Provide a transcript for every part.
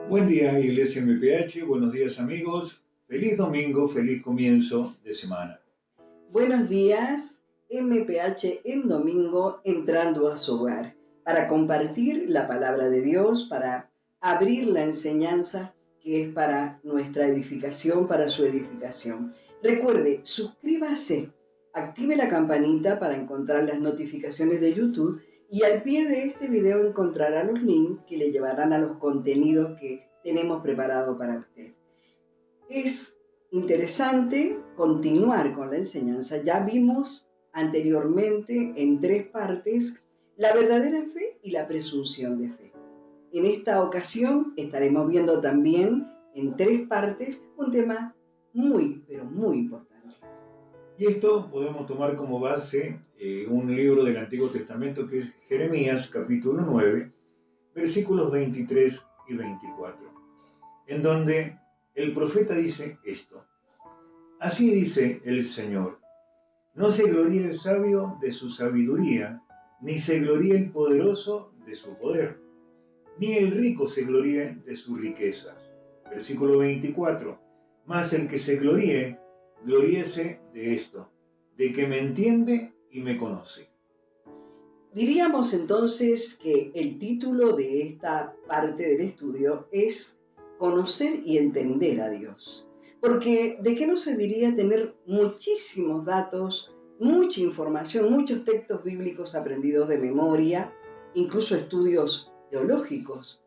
Buen día, Iglesia MPH, buenos días amigos, feliz domingo, feliz comienzo de semana. Buenos días, MPH en domingo entrando a su hogar para compartir la palabra de Dios, para abrir la enseñanza que es para nuestra edificación, para su edificación. Recuerde, suscríbase, active la campanita para encontrar las notificaciones de YouTube y al pie de este video encontrará los links que le llevarán a los contenidos que tenemos preparado para usted. Es interesante continuar con la enseñanza. Ya vimos anteriormente en 3 partes la verdadera fe y la presunción de fe. En esta ocasión estaremos viendo también en 3 partes un tema muy, pero muy importante. Y esto podemos tomar como base un libro del Antiguo Testamento que es Jeremías capítulo 9, versículos 23 y 24, en donde el profeta dice esto: Así dice el Señor, no se gloríe el sabio de su sabiduría, ni se gloríe el poderoso de su poder, ni el rico se gloríe de sus riquezas. Versículo 24, mas el que se gloríe, gloríese de esto, de que me entiende y me conoce. Diríamos entonces que el título de esta parte del estudio es Conocer y entender a Dios. Porque ¿de qué nos serviría tener muchísimos datos, mucha información, muchos textos bíblicos aprendidos de memoria, incluso estudios teológicos,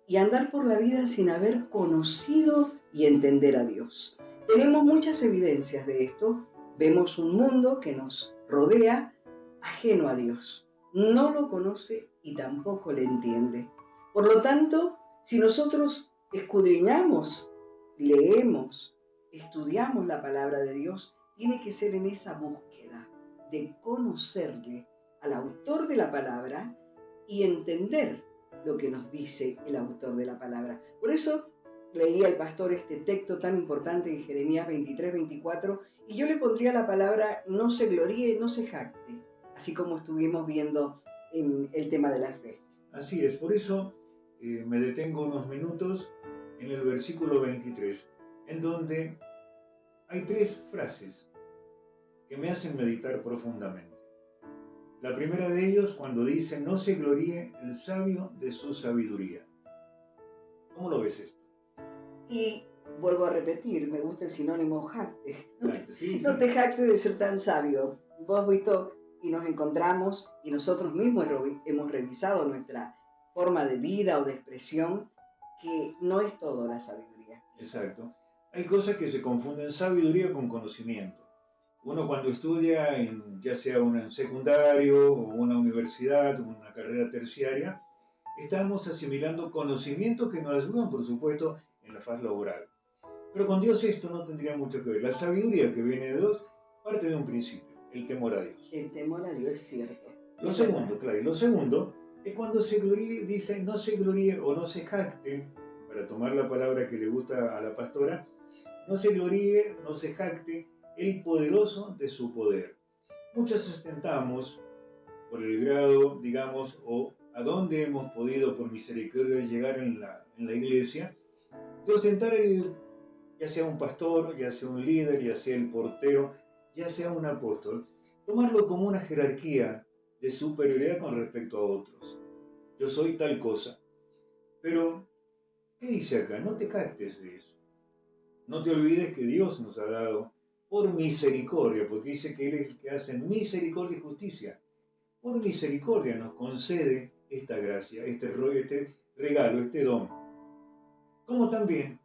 y andar por la vida sin haber conocido y entender a Dios? Tenemos muchas evidencias de esto. Vemos un mundo que nos rodea ajeno a Dios. No lo conoce y tampoco le entiende. Por lo tanto, si nosotros escudriñamos, leemos, estudiamos la palabra de Dios, tiene que ser en esa búsqueda de conocerle al autor de la palabra y entender lo que nos dice el autor de la palabra. Por eso leía el pastor este texto tan importante en Jeremías 23-24 y yo le pondría la palabra no se gloríe, no se jacte, así como estuvimos viendo en el tema de la fe. Así es, por eso me detengo unos minutos en el versículo 23, en donde hay 3 frases que me hacen meditar profundamente. La primera de ellos cuando dice, no se gloríe el sabio de su sabiduría. ¿Cómo lo ves esto? Y vuelvo a repetir, me gusta el sinónimo jacte. Sí. No te jactes de ser tan sabio. Vos has visto y nos encontramos y nosotros mismos hemos revisado nuestra forma de vida o de expresión, que no es todo la sabiduría. Exacto. Hay cosas que se confunden sabiduría con conocimiento. Uno cuando estudia, ya sea en secundario o una universidad o una carrera terciaria, estamos asimilando conocimientos que nos ayudan, por supuesto, en la faz laboral. Pero con Dios esto no tendría mucho que ver. La sabiduría que viene de Dios parte de un principio, el temor a Dios. El temor a Dios es cierto. Lo segundo es cuando se gloríe, dice no se gloríe o no se jacte, para tomar la palabra que le gusta a la pastora, no se gloríe, no se jacte el poderoso de su poder. Muchos ostentamos por el grado, digamos, o a dónde hemos podido por misericordia llegar en la iglesia, de ostentar ya sea un pastor, ya sea un líder, ya sea el portero, ya sea un apóstol, tomarlo como una jerarquía de superioridad con respecto a otros. Yo soy tal cosa. Pero, ¿qué dice acá? No te jactes de eso. No te olvides que Dios nos ha dado por misericordia, porque dice que Él es el que hace misericordia y justicia. Por misericordia nos concede esta gracia, este regalo, este don. Como también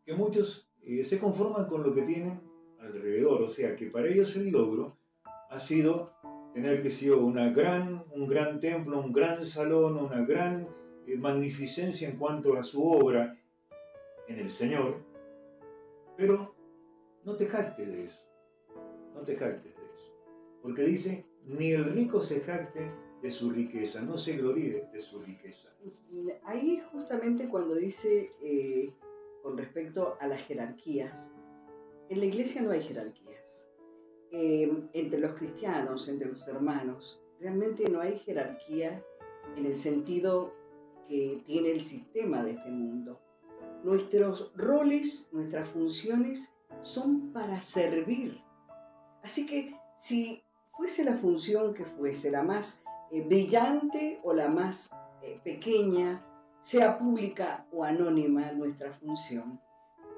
que muchos se conforman con lo que tienen alrededor, o sea que para ellos el logro ha sido tener un gran templo, un gran salón, una gran magnificencia en cuanto a su obra en el Señor, pero no te jactes de eso, porque dice, ni el rico se jacte de su riqueza, no se gloríe de su riqueza. Ahí justamente cuando dice con respecto a las jerarquías, en la iglesia no hay jerarquías. Entre los cristianos, entre los hermanos, realmente no hay jerarquía en el sentido que tiene el sistema de este mundo. Nuestros roles, nuestras funciones son para servir. Así que si fuese la función que fuese, la más brillante o la más pequeña, sea pública o anónima nuestra función,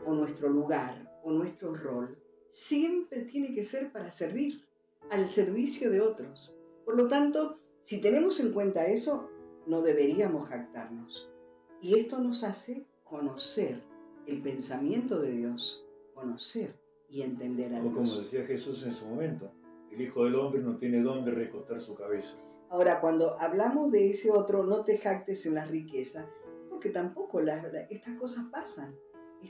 o nuestro lugar, o nuestro rol, siempre tiene que ser para servir, al servicio de otros. Por lo tanto, si tenemos en cuenta eso, no deberíamos jactarnos. Y esto nos hace conocer el pensamiento de Dios, conocer y entender a O como Dios. decía Jesús en su momento, el Hijo del Hombre no tiene dónde recostar su cabeza. Ahora, cuando hablamos de ese otro, no te jactes en la riqueza, porque tampoco estas cosas pasan.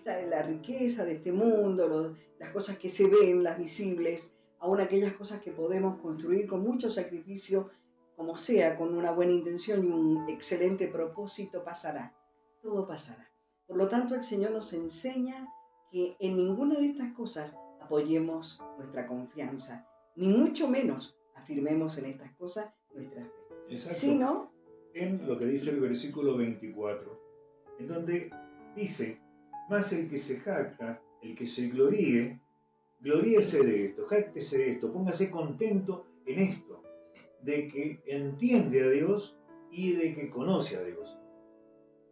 La riqueza de este mundo, las cosas que se ven, las visibles, aún aquellas cosas que podemos construir con mucho sacrificio, como sea, con una buena intención y un excelente propósito, pasará. Todo pasará. Por lo tanto, el Señor nos enseña que en ninguna de estas cosas apoyemos nuestra confianza, ni mucho menos afirmemos en estas cosas nuestra fe. Exacto. Sino, en lo que dice el versículo 24, en donde dice, más el que se jacta, el que se gloríe, gloríese de esto, jáctese de esto, póngase contento en esto, de que entiende a Dios y de que conoce a Dios.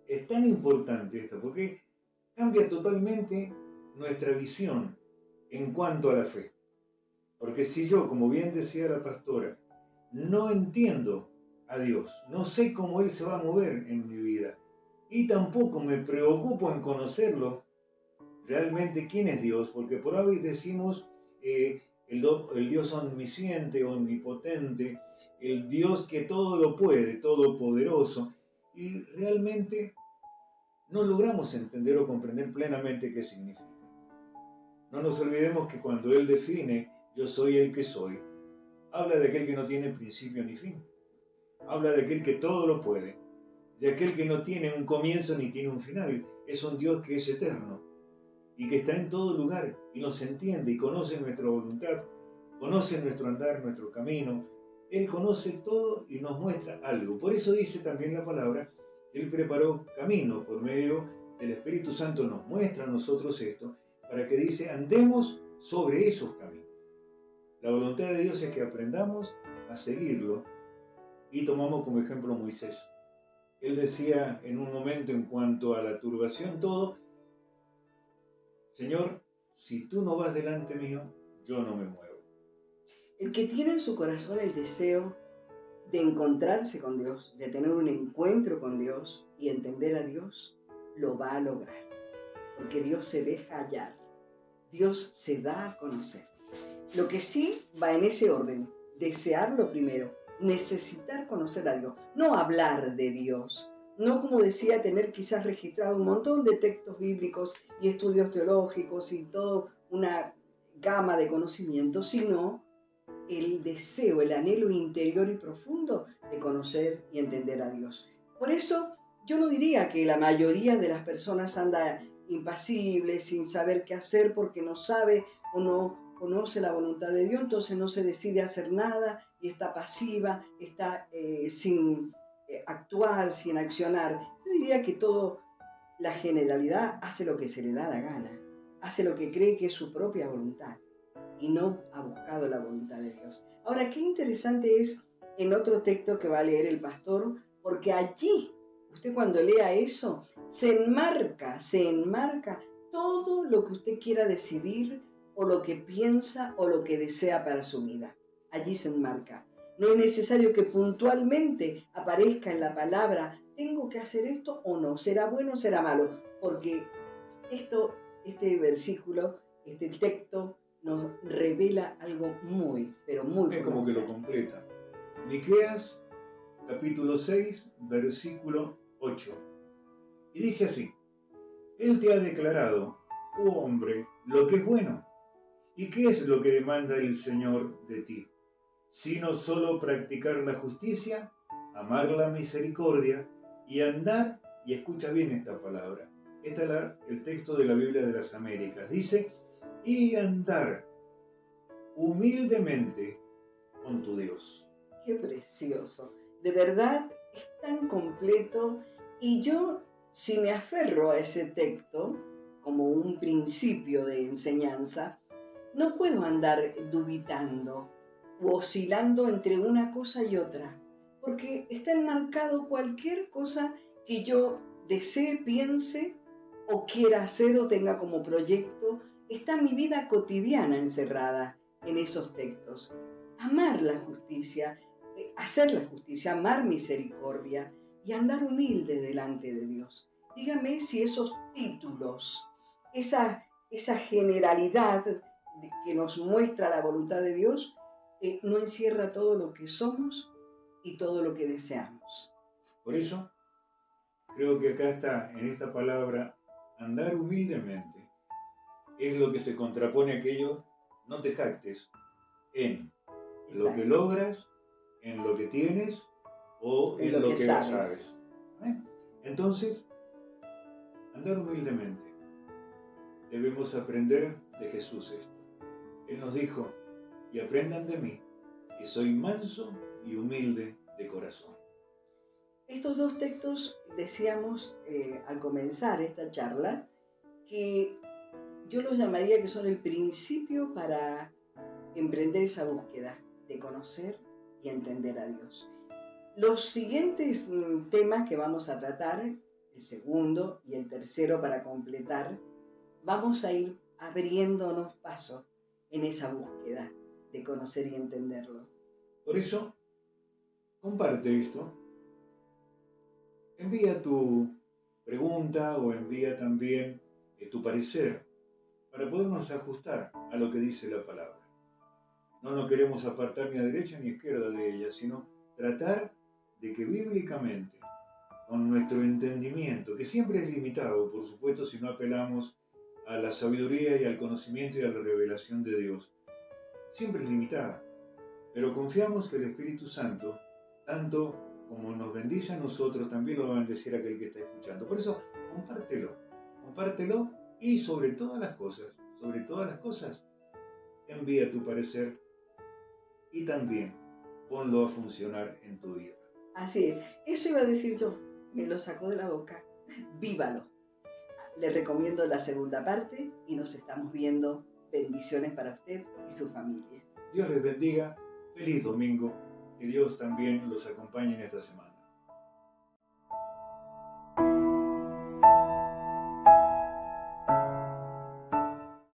Es tan importante esto porque cambia totalmente nuestra visión en cuanto a la fe. Porque si yo, como bien decía la pastora, no entiendo a Dios, no sé cómo Él se va a mover en mi vida y tampoco me preocupo en conocerlo, realmente quién es Dios, porque por ahí decimos el Dios omnisciente, omnipotente, el Dios que todo lo puede, todopoderoso, y realmente no logramos entender o comprender plenamente qué significa. No nos olvidemos que cuando Él define yo soy el que soy, habla de aquel que no tiene principio ni fin. Habla de aquel que todo lo puede, de aquel que no tiene un comienzo ni tiene un final. Es un Dios que es eterno y que está en todo lugar y nos entiende y conoce nuestra voluntad, conoce nuestro andar, nuestro camino. Él conoce todo y nos muestra algo. Por eso dice también la palabra, Él preparó camino por medio del Espíritu Santo, nos muestra a nosotros esto, para que dice, andemos sobre esos caminos. La voluntad de Dios es que aprendamos a seguirlo y tomamos como ejemplo a Moisés. Él decía en un momento en cuanto a la turbación todo, Señor, si tú no vas delante mío, yo no me muevo. el que tiene en su corazón el deseo de encontrarse con Dios, de tener un encuentro con Dios y entender a Dios, lo va a lograr. Porque Dios se deja hallar, Dios se da a conocer. Lo que sí va en ese orden, desearlo primero, necesitar conocer a Dios, no hablar de Dios, no, como decía, tener quizás registrado un montón de textos bíblicos y estudios teológicos y toda una gama de conocimientos, sino el deseo, el anhelo interior y profundo de conocer y entender a Dios. Por eso yo no diría que la mayoría de las personas anda impasible, sin saber qué hacer porque no sabe o no conoce la voluntad de Dios, entonces no se decide a hacer nada y está pasiva, está sin actuar, sin accionar. Yo diría que todo, la generalidad, hace lo que se le da la gana, hace lo que cree que es su propia voluntad y no ha buscado la voluntad de Dios. Ahora, qué interesante es en otro texto que va a leer el pastor, porque allí, usted cuando lea eso, se enmarca todo lo que usted quiera decidir o lo que piensa o lo que desea para su vida. Allí se enmarca. No es necesario que puntualmente aparezca en la palabra, tengo que hacer esto o no, será bueno o será malo, porque este versículo, este texto, nos revela algo muy, pero muy Es como que lo completa. Miqueas, capítulo 6, versículo 8. Y dice así, Él te ha declarado, oh hombre, lo que es bueno. ¿Y qué es lo que demanda el Señor de ti? Sino solo practicar la justicia, amar la misericordia y andar, y escucha bien esta palabra, este es el texto de la Biblia de las Américas, dice, y andar humildemente con tu Dios. Qué precioso. De verdad es tan completo y yo Si me aferro a ese texto como un principio de enseñanza, no puedo andar dubitando o oscilando entre una cosa y otra, porque está enmarcado cualquier cosa que yo desee, piense o quiera hacer o tenga como proyecto. Está mi vida cotidiana encerrada en esos textos. Amar la justicia, hacer la justicia, amar misericordia y andar humilde delante de Dios. Dígame si esos títulos, esa generalidad que nos muestra la voluntad de Dios, no encierra todo lo que somos y todo lo que deseamos. Por eso, creo que acá está, en esta palabra, andar humildemente, es lo que se contrapone a aquello, no te jactes en lo que logras, en lo que tienes o en lo que sabes. Entonces, andar humildemente. Debemos aprender de Jesús esto. Él nos dijo, y aprendan de mí, que soy manso y humilde de corazón. Estos dos textos decíamos al comenzar esta charla que yo los llamaría que son el principio para emprender esa búsqueda de conocer y entender a Dios. Los siguientes temas que vamos a tratar, el segundo y el tercero para completar, vamos a ir abriéndonos paso en esa búsqueda de conocer y entenderlo. Por eso, comparte esto. Envía tu pregunta o envía también tu parecer para podernos ajustar a lo que dice la palabra. No nos queremos apartar ni a derecha ni a izquierda de ella, sino tratar de que bíblicamente, con nuestro entendimiento, que siempre es limitado, por supuesto, si no apelamos a la sabiduría y al conocimiento y a la revelación de Dios, siempre es limitada, pero confiamos que el Espíritu Santo, tanto como nos bendice a nosotros, también lo va a bendecir a aquel que está escuchando. Por eso, compártelo y sobre todas las cosas, envía tu parecer y también ponlo a funcionar en tu vida. Así es, eso iba a decir yo, me lo sacó de la boca, vívalo. Les recomiendo la segunda parte y nos estamos viendo. Bendiciones para usted y su familia. Dios les bendiga, feliz domingo, que Dios también los acompañe en esta semana.